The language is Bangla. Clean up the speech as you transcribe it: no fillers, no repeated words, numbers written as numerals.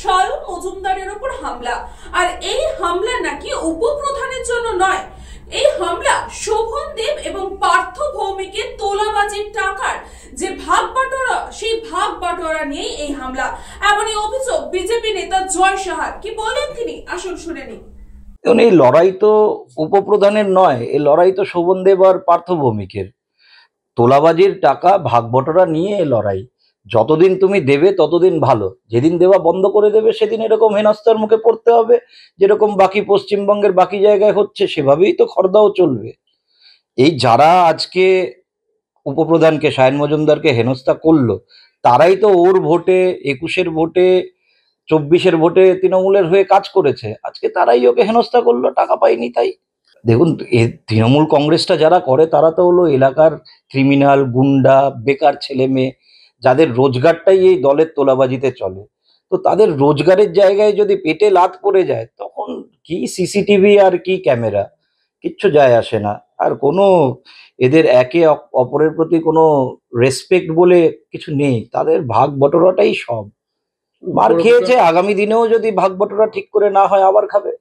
সায়ন মজুমদারের উপর হামলা। আর এই হামলা নাকি উপপ্রধানের জন্য নয়, এই হামলা শোভন দেব এবং পার্থ ভৌমিকের তোলাবাজির টাকার যে ভাগ বাটোয়ারা, সেই ভাগ বাটোয়ারা নিয়ে এই হামলা। এমনই অভিযোগ বিজেপি নেতা জয় সাহার। কি বলেন তিনি, আসুন শুনে নিন। এই লড়াই তো উপপ্রধানের নয়, এই লড়াই তো শোভন দেব আর পার্থ ভৌমিকের। তোলাবাজির টাকা ভাগ বটরা নিয়ে এই লড়াই। যতদিন তুমি দেবে ততদিন ভালো, যেদিন দেওয়া বন্ধ করে দেবে সেদিন এরকম হেনস্থার মুখে পড়তে হবে। যেরকম বাকি পশ্চিমবঙ্গের বাকি জায়গায় হচ্ছে সেভাবেই তো খড়দাও চলবে। এই যারা আজকে উপপ্রধানকে সায়ন মজুমদারকে হেনস্থা করলো, তারাই তো ওর ভোটে, 21-এর ভোটে, 24-এর ভোটে তৃণমূলের হয়ে কাজ করেছে। আজকে তারাই ওকে হেনস্থা করলো, টাকা পায়নি তাই। দেখুন, তৃণমূল কংগ্রেসটা যারা করে তারা তো হলো এলাকার ক্রিমিনাল, গুন্ডা, বেকার ছেলে মেয়ে, যাদের রোজগারটাই এই দলের তোলাবাজিতে চলে। তো তাদের রোজগারের জায়গায় যদি পেটে লাথ পড়ে যায়, তখন কি সিসিটিভি আর কি ক্যামেরা, কিচ্ছু যায় আসে না। আর কোনো এদের একে অপরের প্রতি কোনো রেসপেক্ট বলে কিছু নেই, তাদের ভাগ বটরাটাই সব। মার খেয়েছে, আগামী দিনেও যদি ভাগ বটরা ঠিক করে না হয় আবার খাবে।